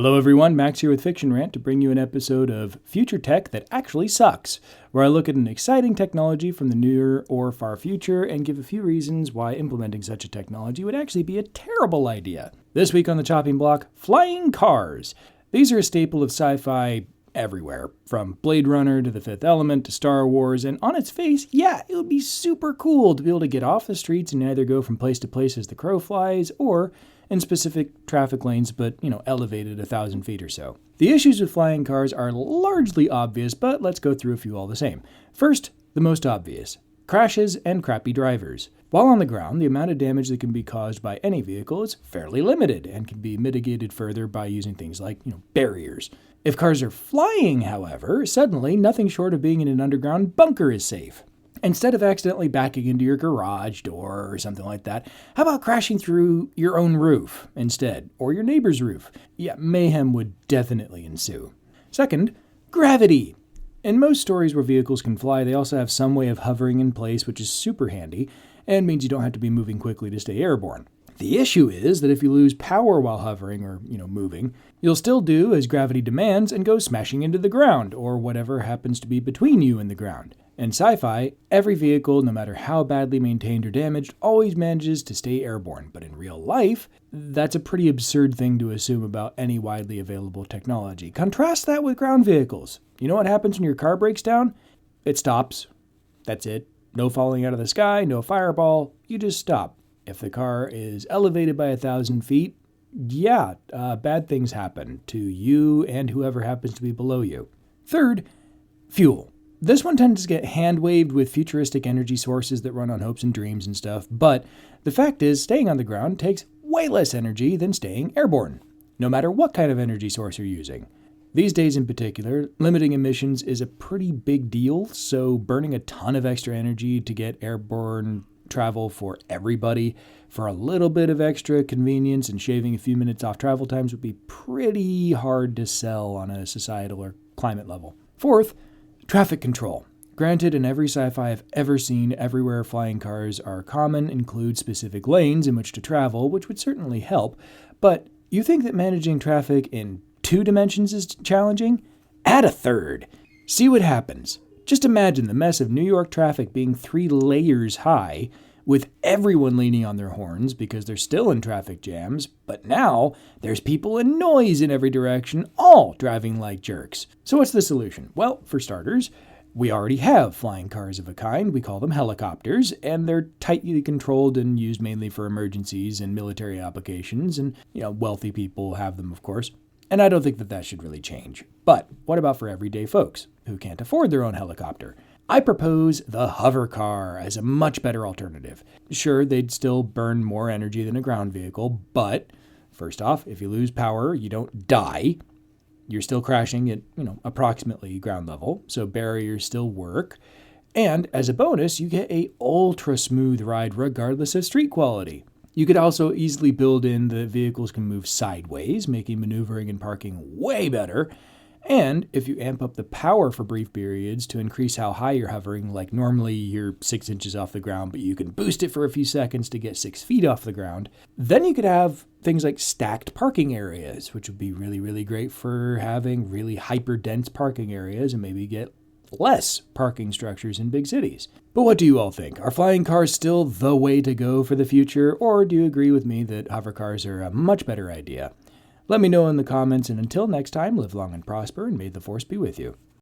Hello everyone, Max here with Fiction Rant to bring you an episode of Future Tech That Actually Sucks, where I look at an exciting technology from the near or far future and give a few reasons why implementing such a technology would actually be a terrible idea. This week on the chopping block, flying cars. These are a staple of sci-fi everywhere, from Blade Runner to The Fifth Element to Star Wars, and on its face, yeah, it would be super cool to be able to get off the streets and either go from place to place as the crow flies, or in specific traffic lanes, but, elevated 1,000 feet or so. The issues with flying cars are largely obvious, but let's go through a few all the same. First, the most obvious. Crashes and crappy drivers. While on the ground, the amount of damage that can be caused by any vehicle is fairly limited and can be mitigated further by using things like, barriers. If cars are flying, however, suddenly nothing short of being in an underground bunker is safe. Instead of accidentally backing into your garage door or something like that, how about crashing through your own roof instead, or your neighbor's roof? Yeah, mayhem would definitely ensue. Second, gravity. In most stories where vehicles can fly, they also have some way of hovering in place, which is super handy, and means you don't have to be moving quickly to stay airborne. The issue is that if you lose power while hovering or, moving, you'll still do as gravity demands and go smashing into the ground, or whatever happens to be between you and the ground. In sci-fi, every vehicle, no matter how badly maintained or damaged, always manages to stay airborne. But in real life, that's a pretty absurd thing to assume about any widely available technology. Contrast that with ground vehicles. You know what happens when your car breaks down? It stops. That's it. No falling out of the sky, no fireball. You just stop. If the car is elevated by 1,000 feet, bad things happen to you and whoever happens to be below you. Third, fuel. This one tends to get hand-waved with futuristic energy sources that run on hopes and dreams and stuff, but the fact is staying on the ground takes way less energy than staying airborne, no matter what kind of energy source you're using. These days in particular, limiting emissions is a pretty big deal, so burning a ton of extra energy to get airborne travel for everybody for a little bit of extra convenience and shaving a few minutes off travel times would be pretty hard to sell on a societal or climate level. Fourth, traffic control. Granted, in every sci-fi I've ever seen, everywhere flying cars are common include specific lanes in which to travel, which would certainly help, but you think that managing traffic in 2 dimensions is challenging? Add a third. See what happens. Just imagine the mess of New York traffic being 3 layers high, with everyone leaning on their horns because they're still in traffic jams, but now there's people and noise in every direction, all driving like jerks. So what's the solution? Well, for starters, we already have flying cars of a kind. We call them helicopters, and they're tightly controlled and used mainly for emergencies and military applications, and, wealthy people have them, of course. And I don't think that should really change. But what about for everyday folks who can't afford their own helicopter? I propose the hover car as a much better alternative. Sure, they'd still burn more energy than a ground vehicle, but first off, if you lose power, you don't die. You're still crashing at, approximately ground level, so barriers still work. And as a bonus, you get a ultra smooth ride regardless of street quality. You could also easily build in the vehicles can move sideways, making maneuvering and parking way better. And if you amp up the power for brief periods to increase how high you're hovering, like normally you're 6 inches off the ground, but you can boost it for a few seconds to get 6 feet off the ground, then you could have things like stacked parking areas, which would be really, really great for having really hyper-dense parking areas and maybe get less parking structures in big cities. But what do you all think? Are flying cars still the way to go for the future, or do you agree with me that hover cars are a much better idea? Let me know in the comments, and until next time, live long and prosper, and may the force be with you.